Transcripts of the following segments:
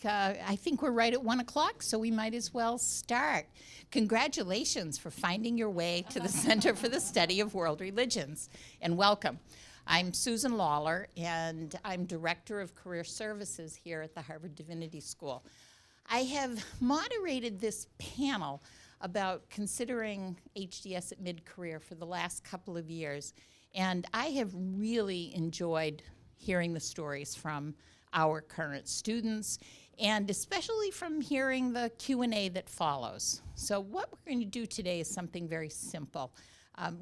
I think we're right at 1 o'clock, so we might as well start. Congratulations for finding your way to the Center for the Study of World Religions, and welcome. I'm Susan Lawler, and I'm Director of Career Services here at the Harvard Divinity School. I have moderated this panel about considering HDS at mid-career for the last couple of years, and I have really enjoyed hearing the stories from our current students, and especially from hearing the Q&A that follows. So what we're going to do today is something very simple.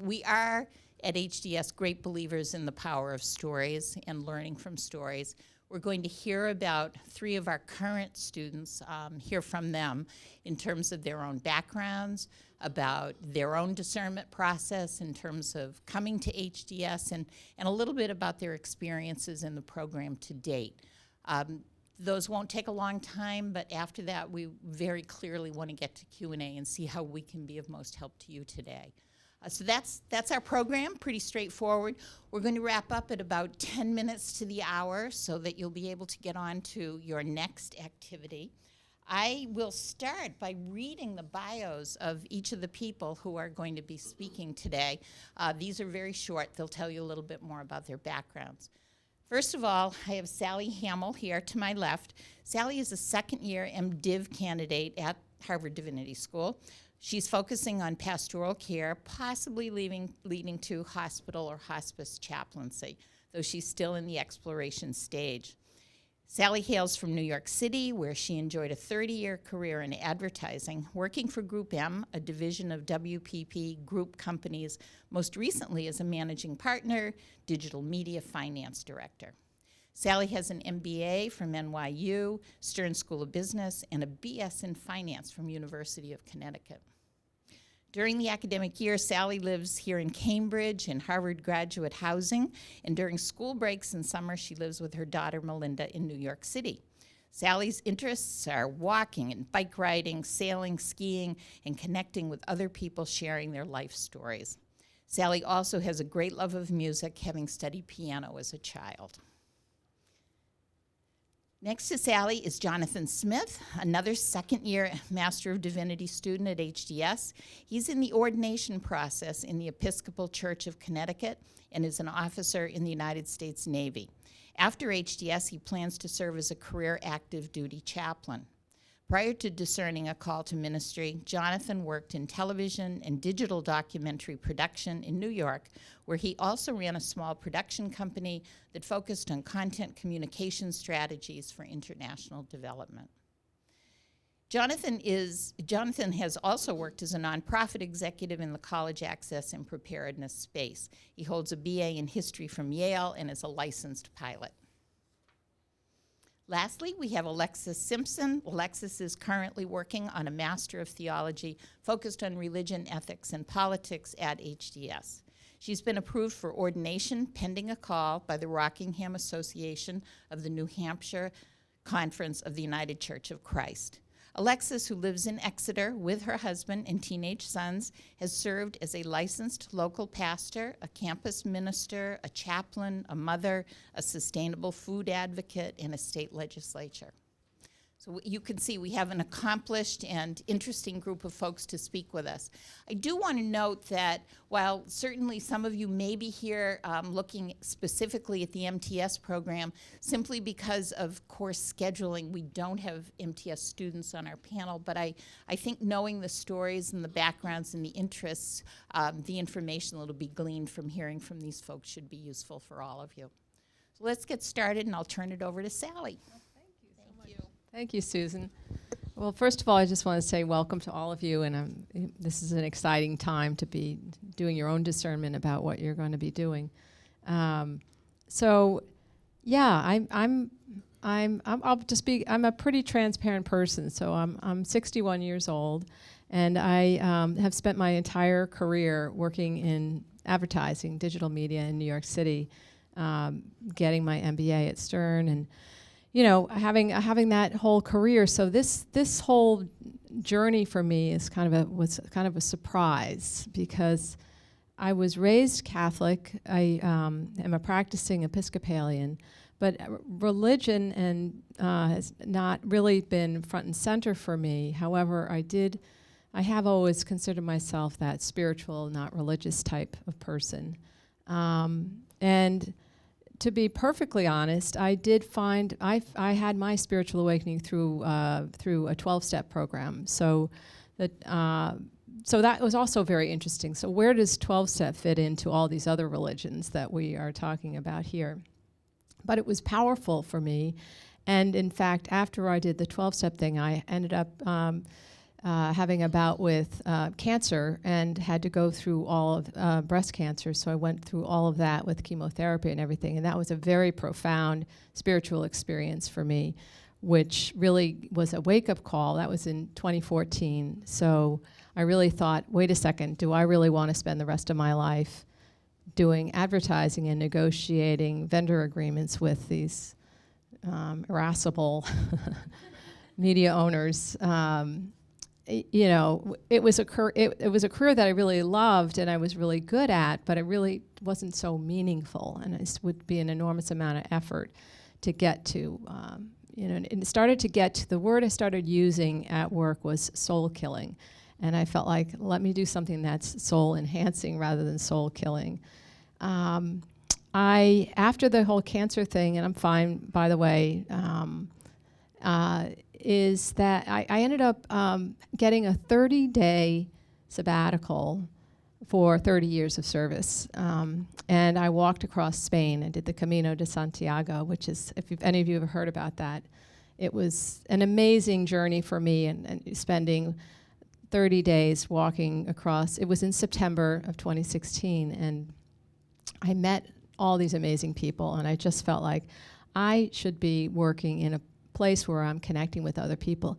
We are, at HDS, great believers in the power of stories and learning from stories. We're going to hear about 3 of our current students, hear from them in terms of their own backgrounds, about their own discernment process in terms of coming to HDS, and a little bit about their experiences in the program to date. Those won't take a long time, but after that, we very clearly want to get to Q&A and see how we can be of most help to you today. So that's our program, pretty straightforward. We're going to wrap up at about 10 minutes to the hour so that you'll be able to get on to your next activity. I will start by reading the bios of each of the people who are going to be speaking today. These are very short. They'll tell you a little bit more about their backgrounds. First of all, I have Sally Hammel here to my left. Sally is a second-year MDiv candidate at Harvard Divinity School. She's focusing on pastoral care, possibly leading to hospital or hospice chaplaincy, though she's still in the exploration stage. Sally hails from New York City, where she enjoyed a 30-year career in advertising, working for Group M, a division of WPP Group companies, most recently as a managing partner, digital media finance director. Sally has an MBA from NYU, Stern School of Business, and a BS in finance from University of Connecticut. During the academic year, Sally lives here in Cambridge in Harvard graduate housing, and during school breaks in summer, she lives with her daughter Melinda in New York City. Sally's interests are walking and bike riding, sailing, skiing, and connecting with other people sharing their life stories. Sally also has a great love of music, having studied piano as a child. Next to Sally is Jonathan Smith, another second-year Master of Divinity student at HDS. He's in the ordination process in the Episcopal Church of Connecticut and is an officer in the United States Navy. After HDS, he plans to serve as a career active duty chaplain. Prior to discerning a call to ministry, Jonathan worked in television and digital documentary production in New York, where he also ran a small production company that focused on content communication strategies for international development. Jonathan has also worked as a nonprofit executive in the college access and preparedness space. He holds a BA in history from Yale and is a licensed pilot. Lastly, we have Alexis Simpson. Alexis is currently working on a Master of Theology focused on religion, ethics, and politics at HDS. She's been approved for ordination pending a call by the Rockingham Association of the New Hampshire Conference of the United Church of Christ. Alexis, who lives in Exeter with her husband and teenage sons, has served as a licensed local pastor, a campus minister, a chaplain, a mother, a sustainable food advocate, and a state legislature. So you can see we have an accomplished and interesting group of folks to speak with us. I do want to note that while certainly some of you may be here looking specifically at the MTS program, simply because of course scheduling, we don't have MTS students on our panel, but I think knowing the stories and the backgrounds and the interests, the information that will be gleaned from hearing from these folks should be useful for all of you. So let's get started, and I'll turn it over to Sally. Thank you, Susan. Well, first of all, I just want to say welcome to all of you, and this is an exciting time to be doing your own discernment about what you're going to be doing. So, yeah, I'll just be. I'm a pretty transparent person. So I'm 61 years old, and I have spent my entire career working in advertising, digital media in New York City, getting my MBA at Stern, and you know, having that whole career. So this whole journey for me is was kind of a surprise, because I was raised Catholic. I am a practicing Episcopalian, But religion has not really been front and center for me. However, I have always considered myself that spiritual, not religious type of person. And to be perfectly honest, I did find I had my spiritual awakening through a 12-step program. So that was also very interesting. So where does 12-step fit into all these other religions that we are talking about here? But it was powerful for me. And in fact, after I did the 12-step thing, I ended up having a bout with cancer and had to go through all of breast cancer. So I went through all of that with chemotherapy and everything. And that was a very profound spiritual experience for me, which really was a wake-up call. That was in 2014. So I really thought, wait a second, do I really want to spend the rest of my life doing advertising and negotiating vendor agreements with these irascible media owners? It was a career that I really loved and I was really good at, but it really wasn't so meaningful, and it would be an enormous amount of effort to get to. And it started to get to, the word I started using at work was soul killing, and I felt like, let me do something that's soul enhancing rather than soul killing. After the whole cancer thing, and I'm fine, by the way, is that I ended up getting a 30-day sabbatical for 30 years of service. And I walked across Spain and did the Camino de Santiago, which is, if any of you have heard about that, it was an amazing journey for me, and spending 30 days walking across. It was in September of 2016, and I met all these amazing people, and I just felt like I should be working in a place where I'm connecting with other people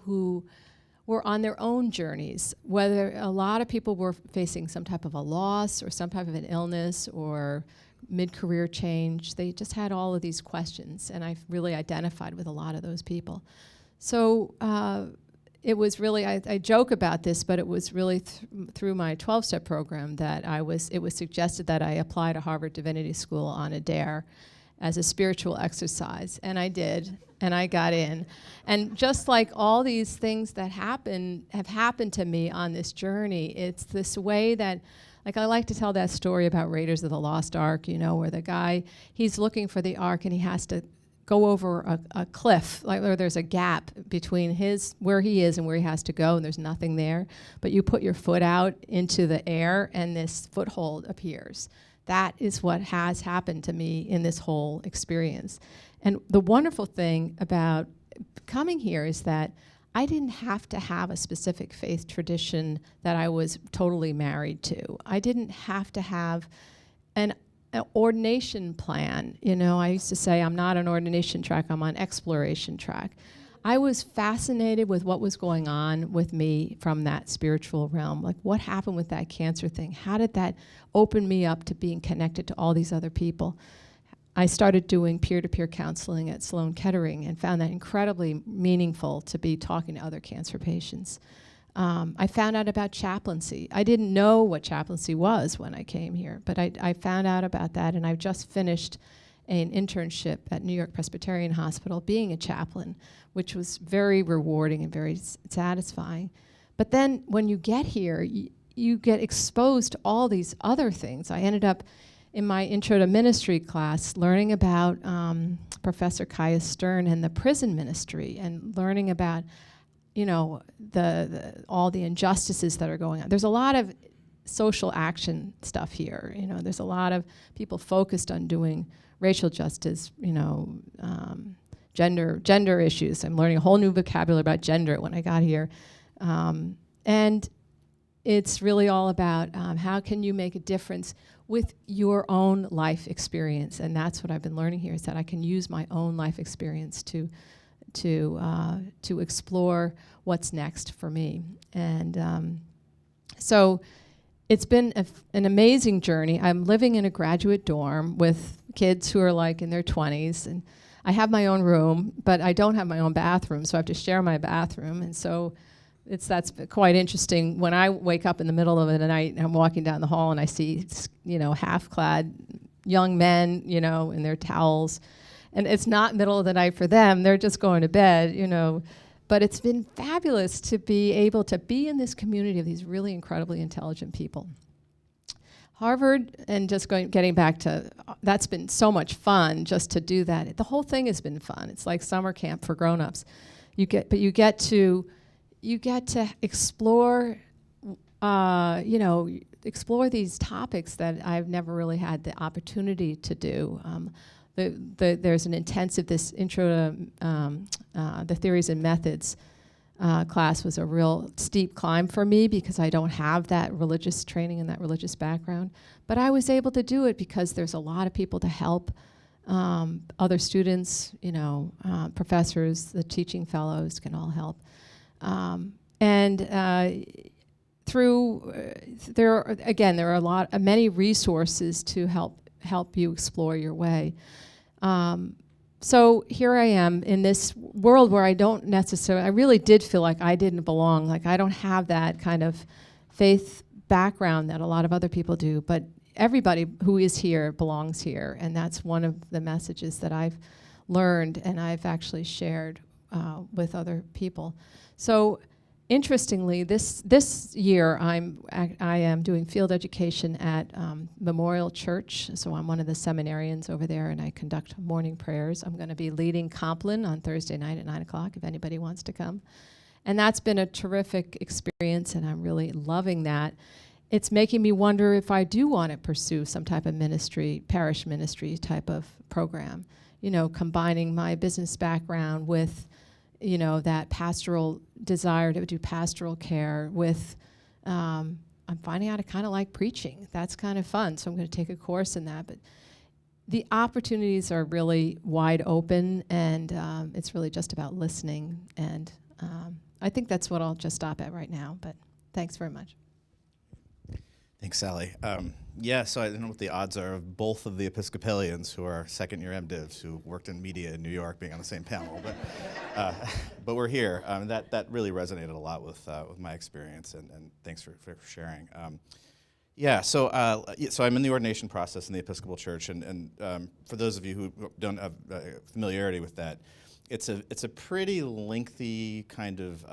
who were on their own journeys, whether a lot of people were facing some type of a loss or some type of an illness or mid-career change. They just had all of these questions, and I really identified with a lot of those people. So it was really, I joke about this, but it was really through my 12-step program that it was suggested that I apply to Harvard Divinity School on a dare as a spiritual exercise, and I did, and I got in. And just like all these things that have happened to me on this journey, it's this way that, like, I like to tell that story about Raiders of the Lost Ark, where the guy, he's looking for the Ark and he has to go over a cliff, like where there's a gap between where he is and where he has to go, and there's nothing there, but you put your foot out into the air and this foothold appears. That is what has happened to me in this whole experience. And the wonderful thing about coming here is that I didn't have to have a specific faith tradition that I was totally married to. I didn't have to have an ordination plan. I used to say I'm not on ordination track, I'm on exploration track. I was fascinated with what was going on with me from that spiritual realm. Like, what happened with that cancer thing? How did that open me up to being connected to all these other people? I started doing peer-to-peer counseling at Sloan Kettering and found that incredibly meaningful to be talking to other cancer patients. I found out about chaplaincy. I didn't know what chaplaincy was when I came here, but I found out about that, and I've just finished an internship at New York Presbyterian Hospital being a chaplain, which was very rewarding and very satisfying. But then when you get here, you get exposed to all these other things. I ended up in my Intro to Ministry class learning about Professor Caius Stern and the prison ministry, and learning about all the injustices that are going on. There's a lot of social action stuff here. There's a lot of people focused on doing racial justice, gender issues. I'm learning a whole new vocabulary about gender when I got here. And it's really all about how can you make a difference with your own life experience. And that's what I've been learning here, is that I can use my own life experience to explore what's next for me. And so it's been an amazing journey. I'm living in a graduate dorm with kids who are like in their 20s, and I have my own room, but I don't have my own bathroom, so I have to share my bathroom. And so that's quite interesting. When I wake up in the middle of the night and I'm walking down the hall and I see half-clad young men, you know, in their towels. And it's not middle of the night for them. They're just going to bed, you know. But it's been fabulous to be able to be in this community of these really incredibly intelligent people. Harvard, and just getting back to, that's been so much fun just to do that. The whole thing has been fun. It's like summer camp for grown-ups. You get to explore, explore these topics that I've never really had the opportunity to do. There's an intensive, this intro to the theories and methods class was a real steep climb for me because I don't have that religious training and that religious background. But I was able to do it because there's a lot of people to help other students, you know, professors, the teaching fellows can all help. There are many resources to help you explore your way. So here I am in this world where I really did feel like I didn't belong, like I don't have that kind of faith background that a lot of other people do, but everybody who is here belongs here, and that's one of the messages that I've learned and I've actually shared with other people. So interestingly, this year I am doing field education at Memorial Church, so I'm one of the seminarians over there, and I conduct morning prayers. I'm going to be leading Compline on Thursday night at 9 o'clock if anybody wants to come. And that's been a terrific experience, and I'm really loving that. It's making me wonder if I do want to pursue some type of ministry, parish ministry type of program, you know, combining my business background with, you know, that pastoral desire to do pastoral care with, I'm finding out I kind of like preaching. That's kind of fun, so I'm going to take a course in that. But the opportunities are really wide open, and it's really just about listening. And I think that's what I'll just stop at right now, but thanks very much. Thanks, Sally. So I don't know what the odds are of both of the Episcopalians who are second-year MDivs who worked in media in New York being on the same panel, but we're here. That really resonated a lot with my experience, and thanks for sharing. So I'm in the ordination process in the Episcopal Church, and for those of you who don't have familiarity with that, it's a pretty lengthy kind of.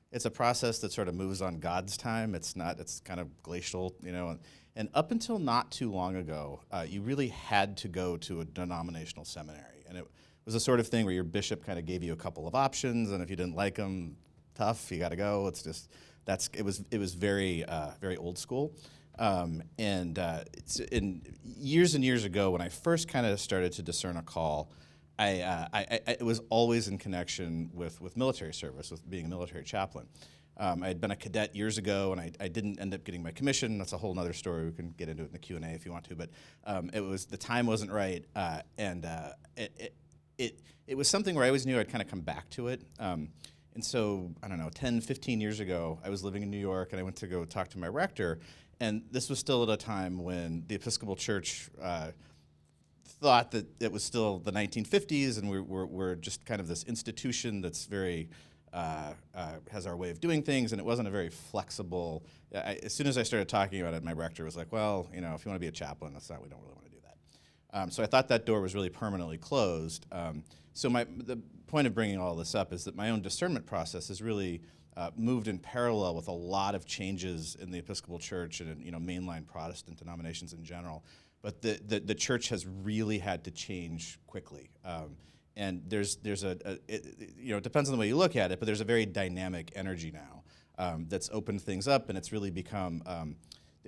It's a process that sort of moves on God's time. It's kind of glacial, you know. And up until not too long ago, you really had to go to a denominational seminary. And it was a sort of thing where your bishop kind of gave you a couple of options, and if you didn't like them, tough, you got to go. It was very old school. Years and years ago, when I first kind of started to discern a call, it was always in connection with military service, with being a military chaplain. I had been a cadet years ago, and I didn't end up getting my commission. That's a whole other story. We can get into it in the Q&A if you want to. But the time wasn't right, and it was something where I always knew I'd kind of come back to it. And so, I don't know, 10, 15 years ago, I was living in New York, and I went to go talk to my rector. And this was still at a time when the Episcopal Church thought that it was still the 1950s, and we're just kind of this institution that's very has our way of doing things, and it wasn't a very flexible. As soon as I started talking about it, my rector was like, "Well, you know, if you want to be a chaplain, we don't really want to do that." So I thought that door was really permanently closed. So the point of bringing all this up is that my own discernment process has really moved in parallel with a lot of changes in the Episcopal Church and mainline Protestant denominations in general. But the church has really had to change quickly, and there's it depends on the way you look at it, but there's a very dynamic energy now that's opened things up, and it's really become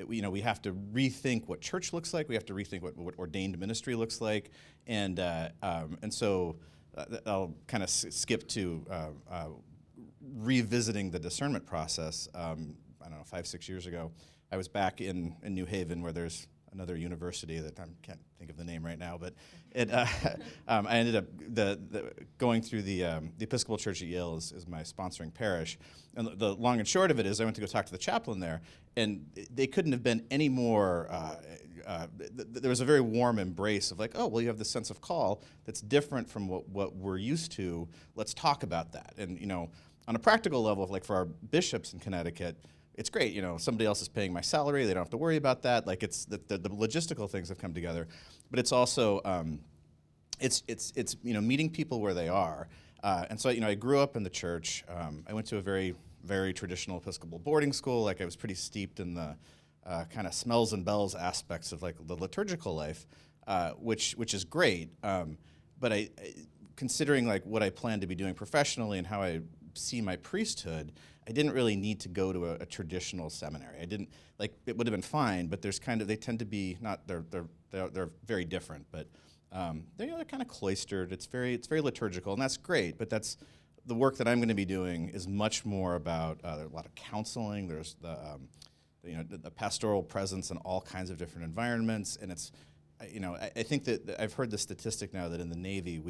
we have to rethink what church looks like. We have to rethink what ordained ministry looks like, and so I'll kind of skip to revisiting the discernment process. I don't know, 5-6 years ago, I was back in New Haven, where there's another university that I can't think of the name right now, but I ended up going through the Episcopal Church at Yale is my sponsoring parish, and the long and short of it is I went to go talk to the chaplain there, and they couldn't have been any more. There was a very warm embrace of like, oh, well, you have this sense of call that's different from what we're used to. Let's talk about that, and on a practical level, like for our bishops in Connecticut. it's great. Somebody else is paying my salary. They don't have to worry about that. Like it's the logistical things have come together, but it's also it's meeting people where they are. And so I grew up in the church. I went to a very, very traditional Episcopal boarding school. Like I was pretty steeped in the kind of smells and bells aspects of like the liturgical life, which is great. But I considering like what I plan to be doing professionally and how I see my priesthood, I didn't really need to go to a traditional seminary. I didn't like it would have been fine, but there's they tend to be not they're very different, but they're kind of cloistered. It's very liturgical, and that's great. But that's the work that I'm going to be doing is much more about a lot of counseling. There's the pastoral presence in all kinds of different environments, and it's I think that I've heard the statistic now that in the Navy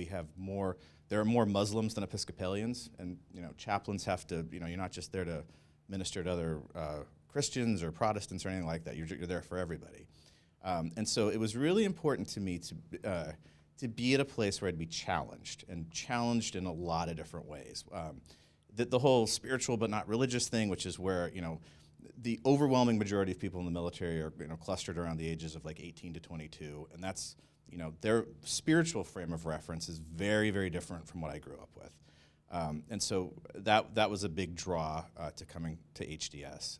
there are more Muslims than Episcopalians, and chaplains have to you're not just there to minister to other Christians or Protestants or anything like that. You're there for everybody. And so it was really important to me to be at a place where I'd be challenged in a lot of different ways. The whole spiritual but not religious thing, which is where the overwhelming majority of people in the military are clustered around the ages of like 18 to 22, and that's their spiritual frame of reference is very, very different from what I grew up with. And so that was a big draw to coming to HDS.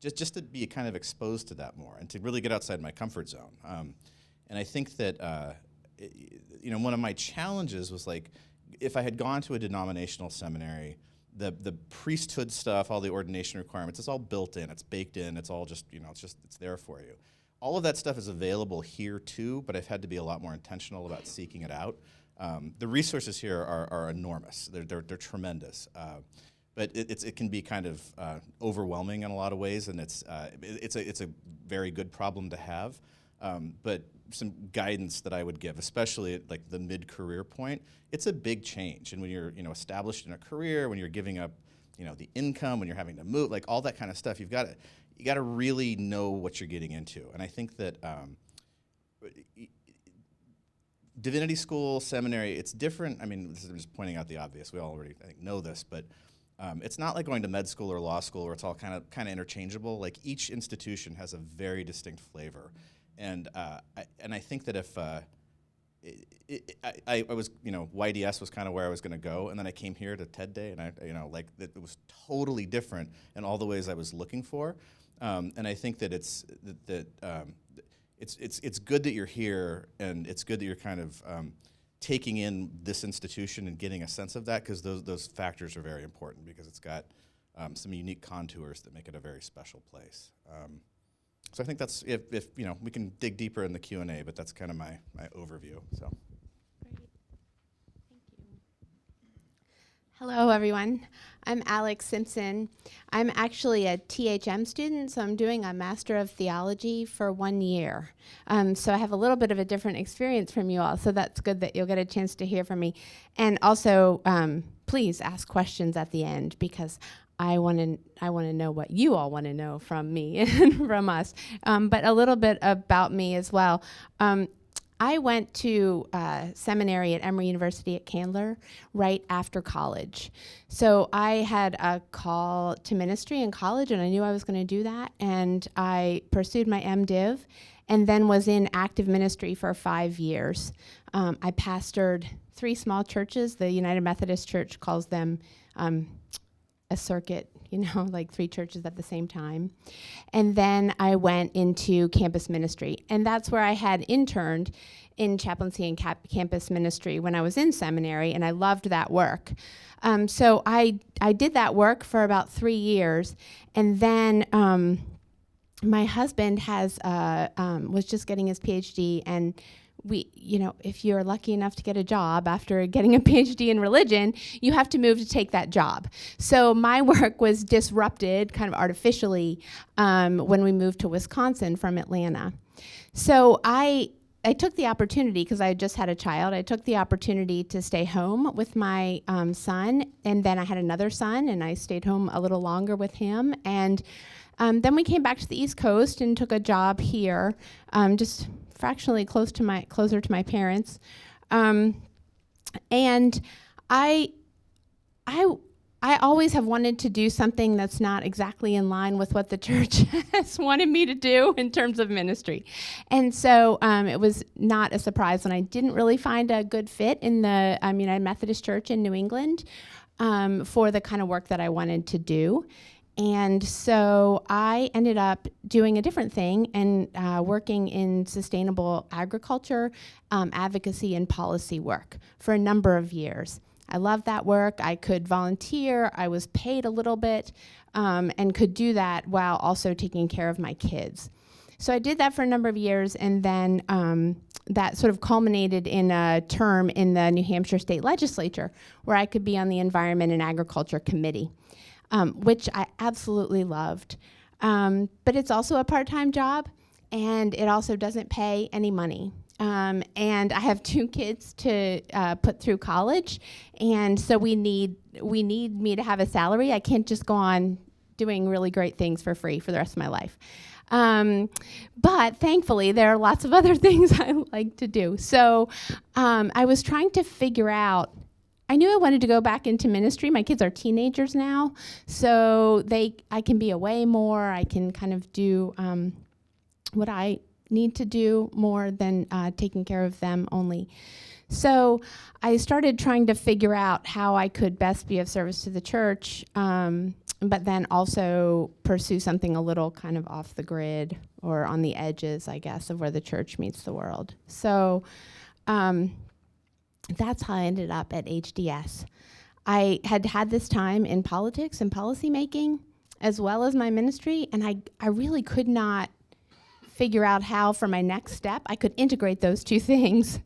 Just to be kind of exposed to that more and to really get outside my comfort zone. And I think that, one of my challenges was like, if I had gone to a denominational seminary, the priesthood stuff, all the ordination requirements, it's all built in, it's baked in, it's all just, it's there for you. All of that stuff is available here too, but I've had to be a lot more intentional about seeking it out. The resources here are enormous. They're tremendous. But it can be kind of overwhelming in a lot of ways, and it's a very good problem to have. But some guidance that I would give, especially at like the mid-career point, it's a big change. And when you're established in a career, when you're giving up the income, when you're having to move, like all that kind of stuff, you got to really know what you're getting into. And I think that Divinity School, seminary, it's different. I mean, I'm just pointing out the obvious. We all already, I think, know this, but it's not like going to med school or law school where it's all kind of interchangeable. Like each institution has a very distinct flavor, and I think that if I was YDS was kind of where I was going to go, and then I came here to TED Day, and it was totally different in all the ways I was looking for, and I think that it's good that you're here, and it's good that you're kind of taking in this institution and getting a sense of that, because those factors are very important, because it's got some unique contours that make it a very special place. So I think that's if we can dig deeper in the Q&A, but that's kind of my overview. So. Great. Thank you. Hello, everyone. I'm Alex Simpson. I'm actually a THM student, so I'm doing a Master of Theology for 1 year. So I have a little bit of a different experience from you all, so that's good that you'll get a chance to hear from me. And also, please ask questions at the end, because I want to know what you all want to know from me and from us. But a little bit about me as well. I went to seminary at Emory University at Candler right after college. So I had a call to ministry in college, and I knew I was going to do that. And I pursued my MDiv and then was in active ministry for 5 years. I pastored 3 small churches. The United Methodist Church calls them a circuit, like 3 churches at the same time. And then I went into campus ministry. And that's where I had interned in chaplaincy and campus ministry when I was in seminary, and I loved that work. So I did that work for about 3 years. And then my husband was just getting his PhD, and if you're lucky enough to get a job after getting a PhD in religion, you have to move to take that job. So my work was disrupted kind of artificially when we moved to Wisconsin from Atlanta. So I took the opportunity, because I had just had a child, I took the opportunity to stay home with my son, and then I had another son, and I stayed home a little longer with him. And then we came back to the East Coast and took a job here, just fractionally closer to my parents, and I I always have wanted to do something that's not exactly in line with what the church has wanted me to do in terms of ministry. And so it was not a surprise when I didn't really find a good fit in the United Methodist Church in New England for the kind of work that I wanted to do. And so I ended up doing a different thing and working in sustainable agriculture, advocacy, and policy work for a number of years. I loved that work. I could volunteer. I was paid a little bit and could do that while also taking care of my kids. So I did that for a number of years, and then that sort of culminated in a term in the New Hampshire State Legislature where I could be on the Environment and Agriculture Committee, which I absolutely loved. But it's also a part-time job, and it also doesn't pay any money. And I have 2 kids to put through college, and so we need me to have a salary. I can't just go on doing really great things for free for the rest of my life. But thankfully, there are lots of other things I like to do. So I was trying to figure out, I knew I wanted to go back into ministry. My kids are teenagers now, so I can be away more. I can kind of do what I need to do more than taking care of them only. So I started trying to figure out how I could best be of service to the church, but then also pursue something a little kind of off the grid or on the edges, I guess, of where the church meets the world. So that's how I ended up at HDS. I had this time in politics and policy making as well as my ministry, and I really could not figure out how for my next step I could integrate those 2 things.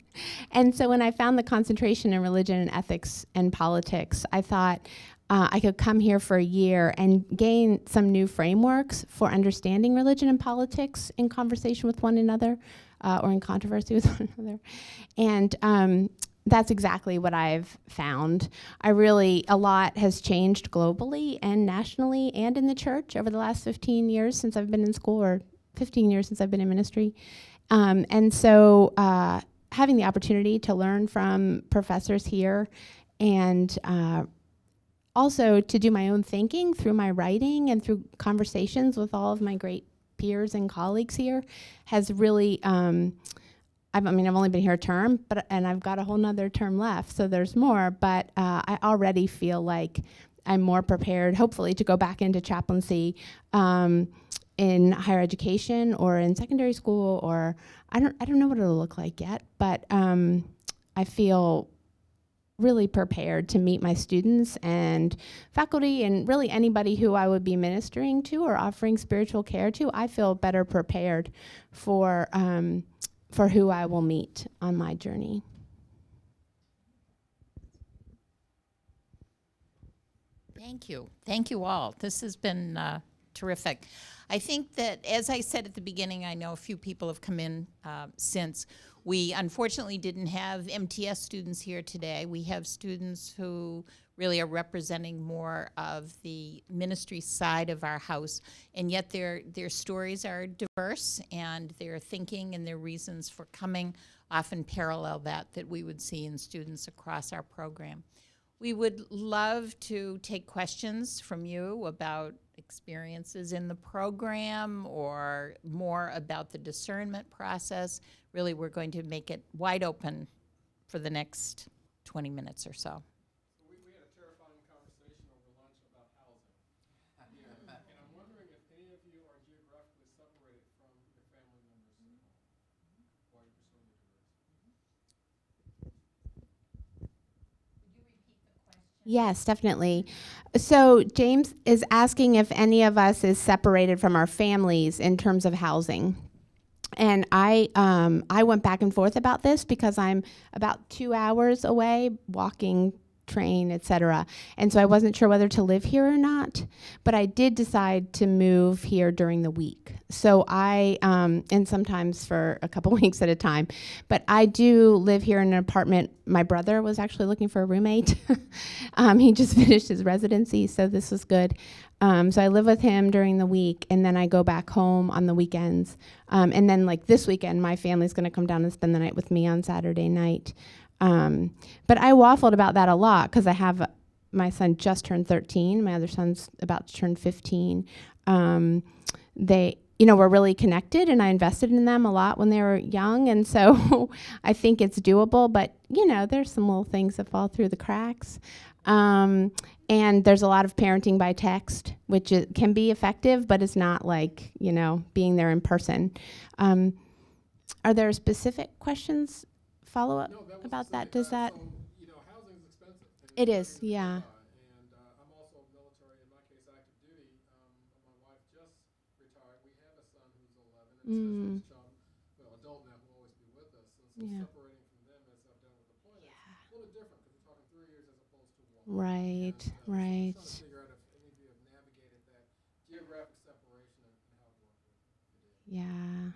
And so when I found the concentration in religion and ethics and politics, I thought I could come here for a year and gain some new frameworks for understanding religion and politics in conversation with one another or in controversy with one another. And that's exactly what I've found. A lot has changed globally and nationally and in the church over the last 15 years since I've been in school, or 15 years since I've been in ministry. And so having the opportunity to learn from professors here and also to do my own thinking through my writing and through conversations with all of my great peers and colleagues here has really, I've only been here a term, and I've got a whole nother term left, so there's more, but I already feel like I'm more prepared, hopefully, to go back into chaplaincy in higher education or in secondary school, or I don't know what it'll look like yet, but I feel really prepared to meet my students and faculty and really anybody who I would be ministering to or offering spiritual care to. I feel better prepared for who I will meet on my journey. Thank you. Thank you all. This has been terrific. I think that, as I said at the beginning, I know a few people have come in since. We unfortunately didn't have MTS students here today. We have students who really are representing more of the ministry side of our house, and yet their stories are diverse, and their thinking and their reasons for coming often parallel that we would see in students across our program. We would love to take questions from you about experiences in the program or more about the discernment process. Really, we're going to make it wide open for the next 20 minutes or so. We had a terrifying conversation over lunch about housing. And I'm wondering if any of you are geographically separated from your family members at home while you're pursuing your degrees. Yes, definitely. So James is asking if any of us is separated from our families in terms of housing. And I went back and forth about this because I'm about 2 hours away, walking, train, etc. And so I wasn't sure whether to live here or not, but I did decide to move here during the week. So and sometimes for a couple weeks at a time, but I do live here in an apartment. My brother was actually looking for a roommate. He just finished his residency, so this was good. So I live with him during the week, and then I go back home on the weekends. And then like this weekend, my family's gonna come down and spend the night with me on Saturday night. But I waffled about that a lot because I have my son just turned 13. My other son's about to turn 15. They, were really connected, and I invested in them a lot when they were young, and so I think it's doable. But there's some little things that fall through the cracks. And there's a lot of parenting by text, which can be effective, but it's not like, being there in person. Are there specific questions, follow-up about that? Does that? So, housing is expensive. It is, yeah. And I'm also military, in my case, active duty. My wife just retired. We have a son who's 11, and especially his child, adult now, who will always be with us. And so separating from them as I've done with deployment, it's a little different because we're talking 3 years as opposed to 1. Right, and, right. So I'm trying to figure out if any of you have navigated that geographic separation and how it worked with you. Yeah.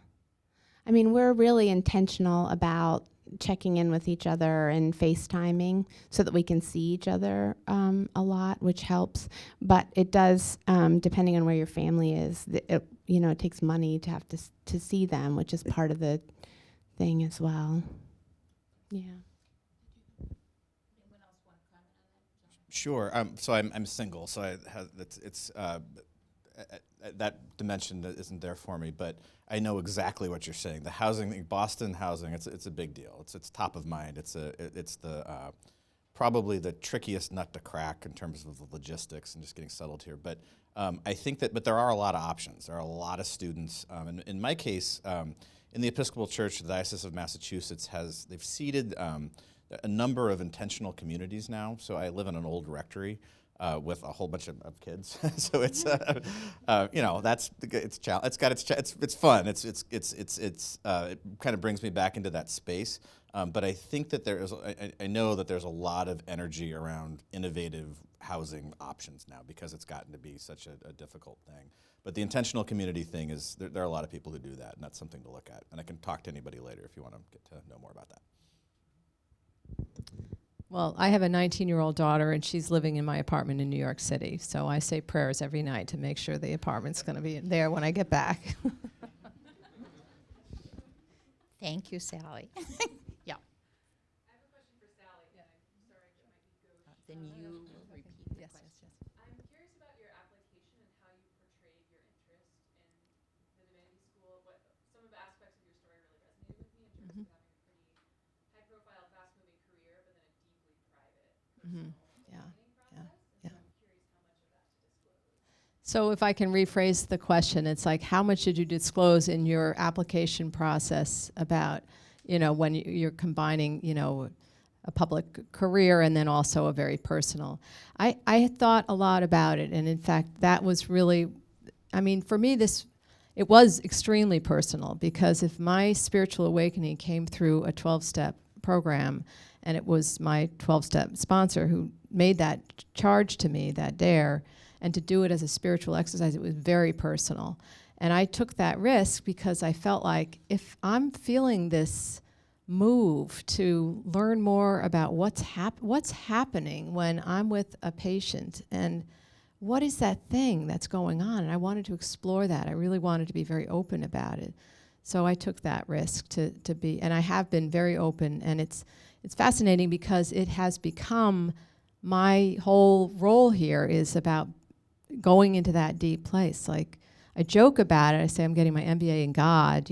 I mean, we're really intentional about checking in with each other and FaceTiming so that we can see each other a lot, which helps. But it does, depending on where your family is, it takes money to have to see them, which is part of the thing as well. Yeah. Anyone else want to comment on that? Sure. So I'm single, so that dimension that isn't there for me, but I know exactly what you're saying. The housing, Boston housing, it's a big deal. It's top of mind. It's the probably the trickiest nut to crack in terms of the logistics and just getting settled here. But I think but there are a lot of options. There are a lot of students. In my case, in the Episcopal Church, the Diocese of Massachusetts they've seeded a number of intentional communities now. So I live in an old rectory with a whole bunch of kids. So it's it's fun. It kind of brings me back into that space. But I think that I know that there's a lot of energy around innovative housing options now because it's gotten to be such a difficult thing. But the intentional community thing is there are a lot of people who do that, and that's something to look at. And I can talk to anybody later if you want to get to know more about that. Well, I have a 19-year-old daughter, and she's living in my apartment in New York City. So I say prayers every night to make sure the apartment's going to be there when I get back. Thank you, Sally. Yeah. I have a question for Sally. Yeah. I'm sorry, that might be gauche. Then you repeat the question. I'm curious about your application and how you portrayed your interest in the Divinity School. Some of the aspects of your story really resonated with me in terms of having a pretty high-profile, fast-moving career, but then a deeply private, personal awakening process. And so I'm curious how much of that to disclose. So if I can rephrase the question, it's like, how much did you disclose in your application process about, when you're combining, a public career and then also a very personal? I had thought a lot about it, and in fact, that was really, for me, it was extremely personal, because if my spiritual awakening came through a 12-step program, and it was my 12-step sponsor who made that charge to me, that dare, and to do it as a spiritual exercise, it was very personal. And I took that risk because I felt like if I'm feeling this move to learn more about what's happening when I'm with a patient, and what is that thing that's going on, and I wanted to explore that. I really wanted to be very open about it. So I took that risk to be, and I have been very open, and it's fascinating because it has become my whole role here is about going into that deep place. Like, I joke about it. I say I'm getting my MBA in God,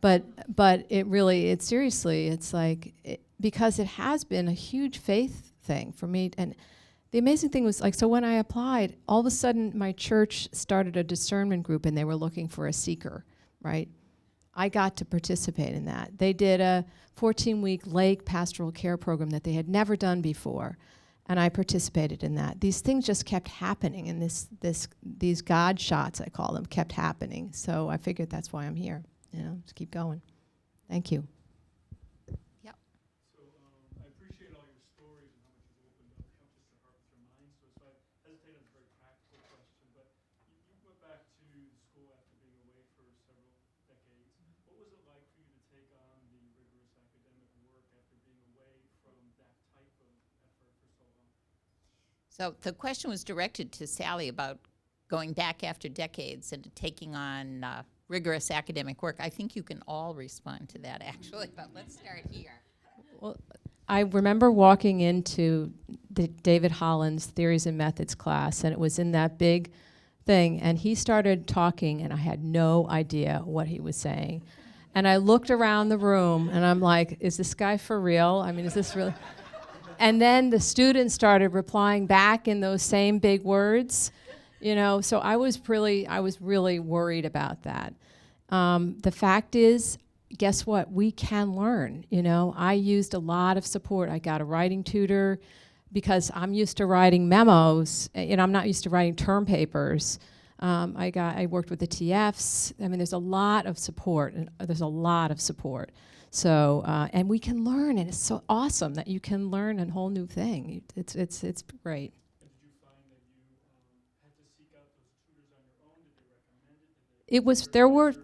but it really, seriously, it's like, because it has been a huge faith thing for me. And the amazing thing was, like, so when I applied, all of a sudden my church started a discernment group, and they were looking for a seeker, right? I got to participate in that. They did a 14-week lake pastoral care program that they had never done before, and I participated in that. These things just kept happening, and these God shots, I call them, kept happening. So I figured that's why I'm here, just keep going. Thank you. Yep. So I appreciate all your stories and how much you've opened up, helped us to harvest our minds. So I hesitate on a very practical question, but you went back to the school after being away for several decades. What was it like for you to take on the rigorous academic work after being away from that type of effort for so long? So the question was directed to Sally about going back after decades and taking on rigorous academic work. I think you can all respond to that, actually, but let's start here. Well, I remember walking into the David Holland's Theories and Methods class, and it was in that big thing, and he started talking, and I had no idea what he was saying. And I looked around the room, and I'm like, is this guy for real? I mean, is this really? And then the students started replying back in those same big words, you know, so I was really worried about that. The fact is, guess what? We can learn, you know. I used a lot of support. I got a writing tutor because I'm used to writing memos. You know, I'm not used to writing term papers. I worked with the TFs. I mean, there's a lot of support, So, and we can learn, and it's so awesome that you can learn a whole new thing. It's great. And did you find that you had to seek out those tutors on your own? Did they recommend it? It was, there were,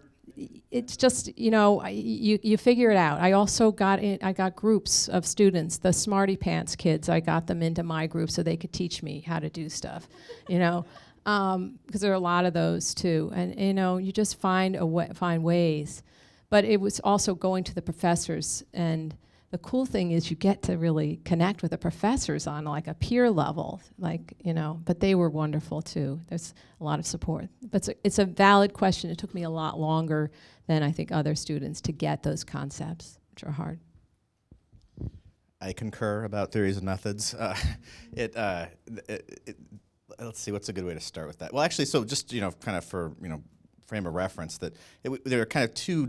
it's just, you know, you figure it out. I also I got groups of students, the Smarty Pants kids, I got them into my group so they could teach me how to do stuff, you know, because there are a lot of those too. And, you know, you just find ways. But it was also going to the professors, and the cool thing is you get to really connect with the professors on like a peer level, like, you know, but they were wonderful too. There's a lot of support. But it's a valid question. It took me a lot longer than I think other students to get those concepts, which are hard. I concur about theories and methods. Let's see, what's a good way to start with that? Well, actually, so just, you know, kind of for, you know, frame of reference, that there are kind of two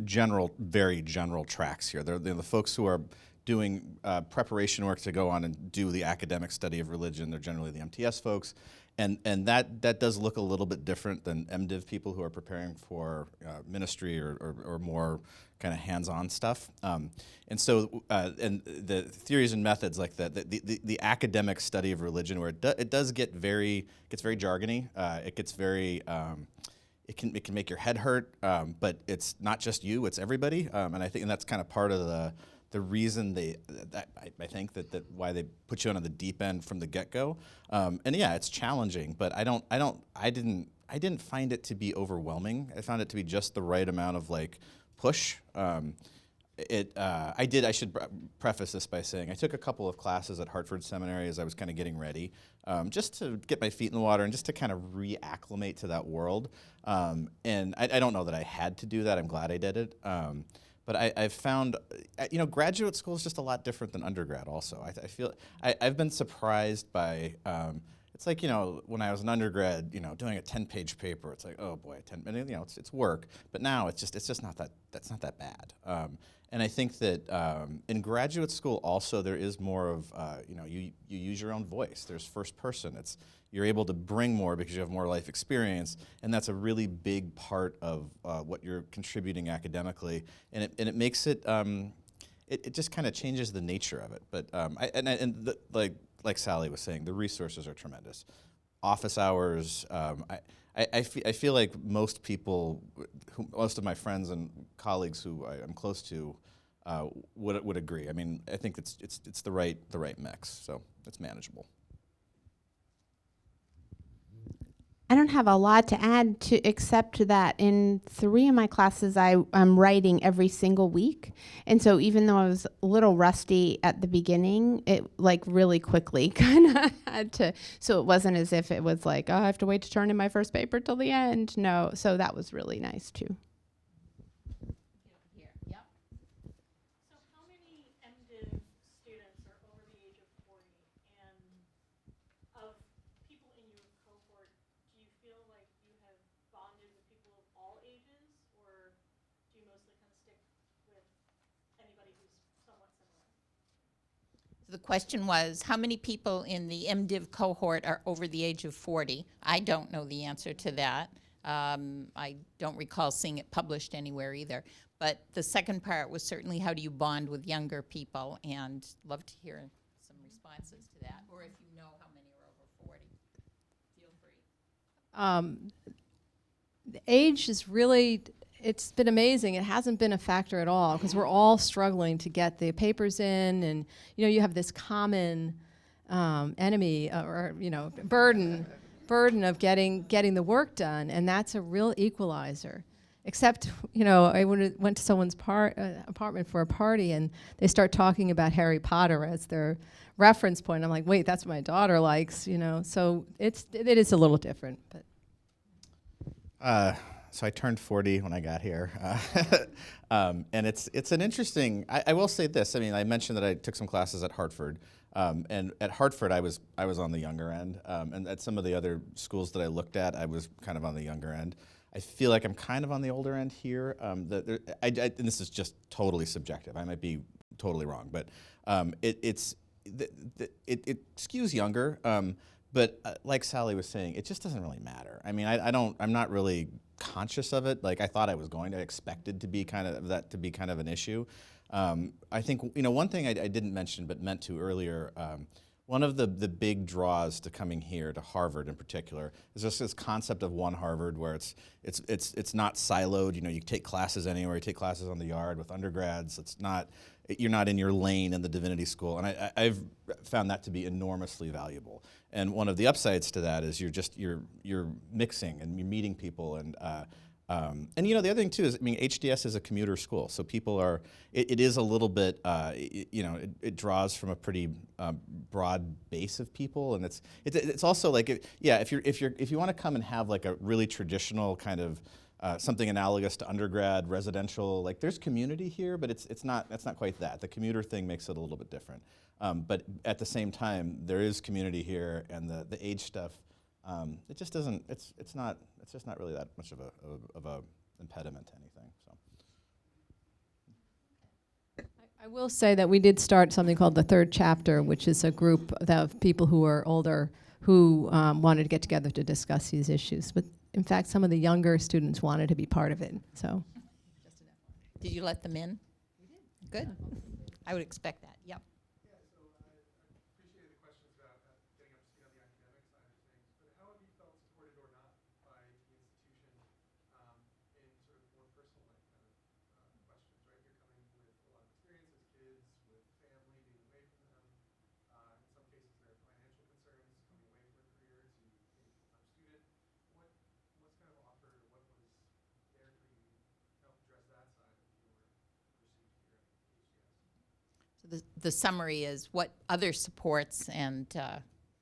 very general tracks here. They're the folks who are doing preparation work to go on and do the academic study of religion. They're generally the MTS folks, and that does look a little bit different than MDiv people who are preparing for ministry or more kind of hands-on stuff. And so, and the theories and methods like that, the academic study of religion, where it does get gets very jargony. It gets very It can make your head hurt, but it's not just you; it's everybody. And I think that's kind of part of the reason I think that why they put you on the deep end from the get-go. And yeah, it's challenging, but I didn't find it to be overwhelming. I found it to be just the right amount of like push. I should preface this by saying I took a couple of classes at Hartford Seminary as I was kind of getting ready, just to get my feet in the water and just to kind of reacclimate to that world. And I don't know that I had to do that. I'm glad I did it. But I've found, you know, graduate school is just a lot different than undergrad also. I feel I've been surprised by, it's like, you know, when I was an undergrad, you know, doing a 10-page paper, it's like, oh boy, and you know, it's work. But now it's just not that bad. And I think that in graduate school also there is more of, you know, you use your own voice. There's first person. You're able to bring more because you have more life experience, and that's a really big part of what you're contributing academically. And it makes it, it just kind of changes the nature of it. But like Sally was saying, the resources are tremendous. Office hours. I feel like most people, most of my friends and colleagues who I'm close to, would agree. I mean, I think it's the right mix, so it's manageable. I don't have a lot to add except that in 3 of my classes I'm writing every single week. And so even though I was a little rusty at the beginning, it like really quickly kind of had to, so it wasn't as if it was like, oh, I have to wait to turn in my first paper till the end. No, so that was really nice too. So how many MDiv students are over the age of 40, and of people in your cohort, do you feel like you have bonded with people of all ages, or do you mostly kind of stick with anybody who's somewhat similar? The question was, how many people in the MDiv cohort are over the age of 40? I don't know the answer to that. I don't recall seeing it published anywhere either. But the second part was certainly how do you bond with younger people, and love to hear some responses to that. Or if you know how many are over 40, feel free. The age is really, it's been amazing. It hasn't been a factor at all because we're all struggling to get the papers in, and you know, you have this common enemy or you know, burden of getting the work done, and that's a real equalizer. Except, I went to someone's apartment for a party, and they start talking about Harry Potter as their reference point. I'm like, wait, that's what my daughter likes, So it is a little different, but. So I turned 40 when I got here, and it's an interesting. I will say this. I mean, I mentioned that I took some classes at Hartford, and at Hartford I was on the younger end, and at some of the other schools that I looked at, I was kind of on the younger end. I feel like I'm kind of on the older end here. And this is just totally subjective. I might be totally wrong, but it skews younger. But like Sally was saying, it just doesn't really matter. I mean, I'm not really conscious of it. Like I thought I was going to, expected to be kind of an issue. I think one thing I didn't mention but meant to earlier. One of the big draws to coming here to Harvard in particular is just this concept of one Harvard, where it's not siloed. You take classes anywhere. You take classes on the yard with undergrads. You're not in your lane in the Divinity School, and I've found that to be enormously valuable. And one of the upsides to that is you're mixing and you're meeting people, and the other thing too is, HDS is a commuter school, so people are. It is a little bit, it draws from a pretty broad base of people, and it's also like, if you want to come and have like a really traditional kind of something analogous to undergrad residential, like there's community here, but that's not quite that. The commuter thing makes it a little bit different, but at the same time, there is community here, and the age stuff. It just doesn't. It's just not really that much of a impediment to anything. So. I will say that we did start something called the Third Chapter, which is a group of people who are older who wanted to get together to discuss these issues. But in fact, some of the younger students wanted to be part of it. So. Did you let them in? We did. Good. I would expect that. Yep. Yeah, so I appreciated the questions about getting up to speed on the academic side of things, but how have you felt supported or not by the institution in sort of more personal life kind of questions, right? You're coming with a lot of experience as kids, with family, being away from them. In some cases, there are financial concerns coming away from a career to being a full-time student. What's kind of offered, or what was there for you to help address that side of your pursuit here at HDS? So the summary is what other supports and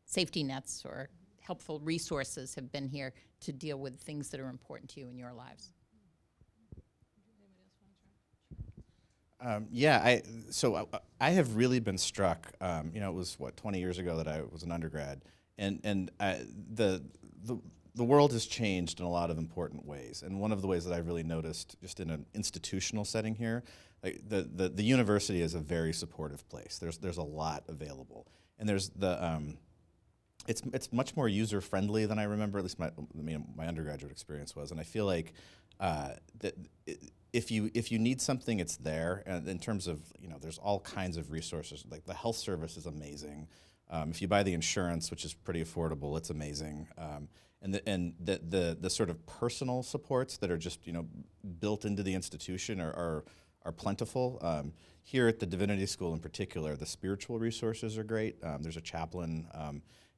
safety nets or helpful resources have been here to deal with things that are important to you in your lives. I have really been struck. It was 20 years ago that I was an undergrad, and the world has changed in a lot of important ways. And one of the ways that I've really noticed, just in an institutional setting here, like the university is a very supportive place. There's a lot available, and there's it's much more user friendly than I remember. At least my undergraduate experience was, and I feel like if you need something, it's there. And in terms of there's all kinds of resources. Like the health service is amazing. If you buy the insurance, which is pretty affordable, it's amazing. And the sort of personal supports that are just built into the institution are plentiful. Here at the Divinity School in particular, the spiritual resources are great. There's a chaplain,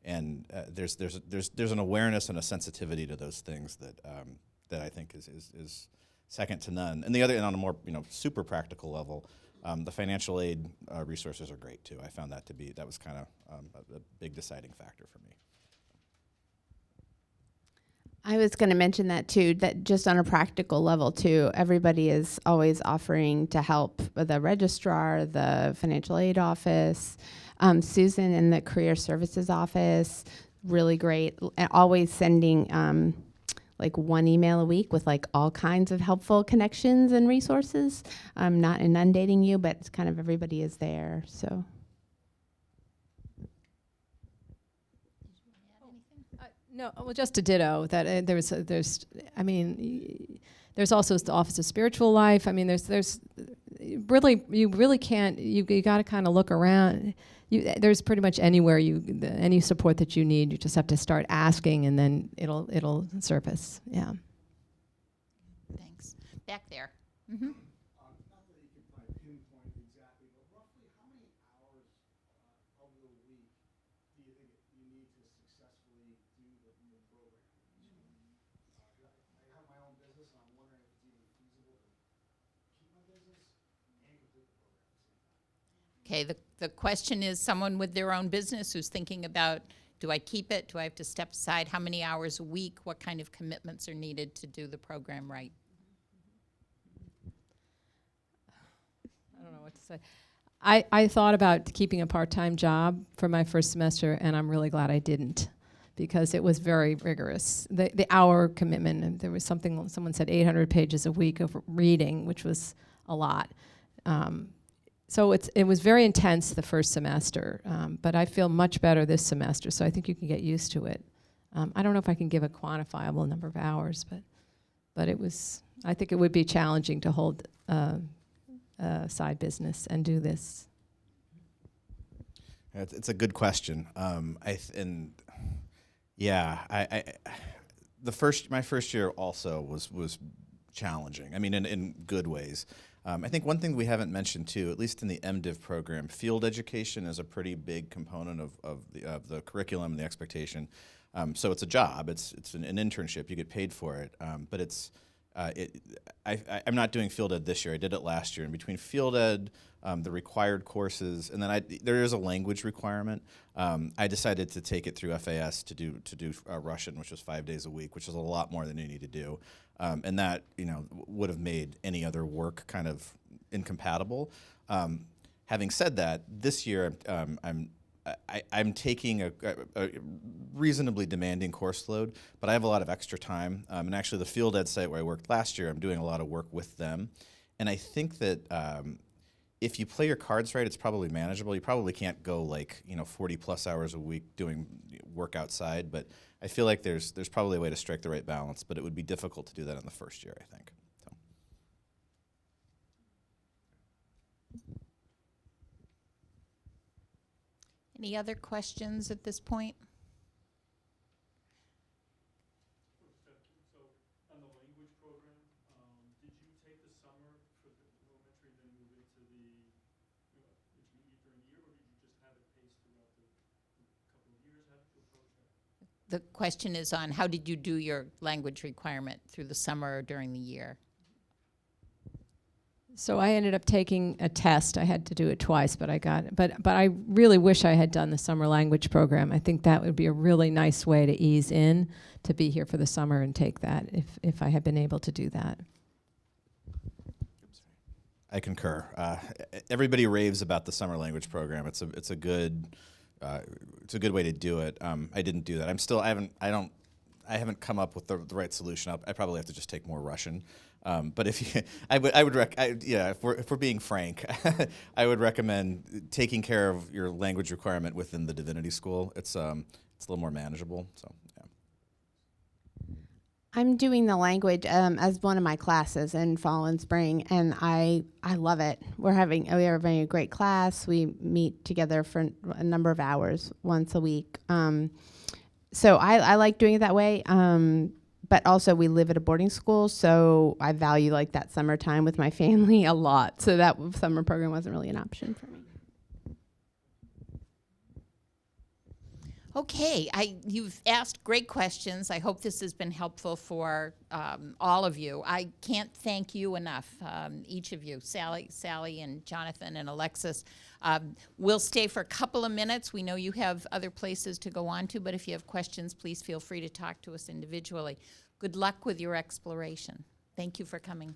and there's an awareness and a sensitivity to those things that I think is second to none. And on a more super practical level, the financial aid resources are great too. I found that was kind of a big deciding factor for me. I was going to mention that too, that just on a practical level too, everybody is always offering to help. The registrar, the financial aid office, Susan in the career services office, really great. Always sending like one email a week with like all kinds of helpful connections and resources. Not inundating you, but it's kind of everybody is there. So. No, well, just to ditto that there's also the Office of Spiritual Life. I mean, there's really, you really can't, you got to kind of look around. There's pretty much anywhere any support that you need. You just have to start asking, and then it'll surface. Yeah. Thanks. Back there. Mm-hmm. Not that you can probably pinpoint exactly, but roughly how many hours of the week do you think you need to successfully do the program? I have my own business, and I'm wondering if it's even Okay, the question is someone with their own business who's thinking about, do I keep it? Do I have to step aside? How many hours a week? What kind of commitments are needed to do the program right? I don't know what to say. I thought about keeping a part-time job for my first semester, and I'm really glad I didn't, because it was very rigorous. The hour commitment, and there was something, someone said 800 pages a week of reading, which was a lot. So it was very intense the first semester, but I feel much better this semester, so I think you can get used to it. I don't know if I can give a quantifiable number of hours, but it was, I think it would be challenging to hold side business and do this. It's a good question. My first year also was challenging. I mean, in good ways. I think one thing we haven't mentioned too, at least in the MDiv program, field education is a pretty big component of the curriculum and the expectation. So it's a job. It's an internship. You get paid for it. But I'm not doing field ed this year. I did it last year. And between field ed, the required courses, and then there is a language requirement. I decided to take it through FAS to do Russian, which was 5 days a week, which is a lot more than you need to do. And that would have made any other work kind of incompatible. Having said that, this year I'm taking a reasonably demanding course load, but I have a lot of extra time. And actually, the field ed site where I worked last year, I'm doing a lot of work with them. And I think that if you play your cards right, it's probably manageable. You probably can't go 40 plus hours a week doing work outside, but I feel like there's probably a way to strike the right balance, but it would be difficult to do that in the first year, I think. So. Any other questions at this point? So on the language program, did you take the summer for the elementary and then move into the intermediate during the year, or did you just have it paced throughout the couple of years? How did you approach that? The question is on how did you do your language requirement through the summer or during the year? So I ended up taking a test. I had to do it twice, but I got it. But I really wish I had done the summer language program. I think that would be a really nice way to ease in, to be here for the summer and take that if I had been able to do that. I concur. Everybody raves about the summer language program. It's a good way to do it. I didn't do that. I haven't come up with the right solution. I probably have to just take more Russian. But if we're being frank, I would recommend taking care of your language requirement within the Divinity School. It's a little more manageable. So yeah. I'm doing the language as one of my classes in fall and spring, and I love it. We are having a great class. We meet together for a number of hours once a week. So I like doing it that way. But also we live at a boarding school, so I value that summertime with my family a lot. So that summer program wasn't really an option for me. Okay, you've asked great questions. I hope this has been helpful for all of you. I can't thank you enough, each of you, Sally and Jonathan and Alexis. We'll stay for a couple of minutes. We know you have other places to go on to, but if you have questions, please feel free to talk to us individually. Good luck with your exploration. Thank you for coming.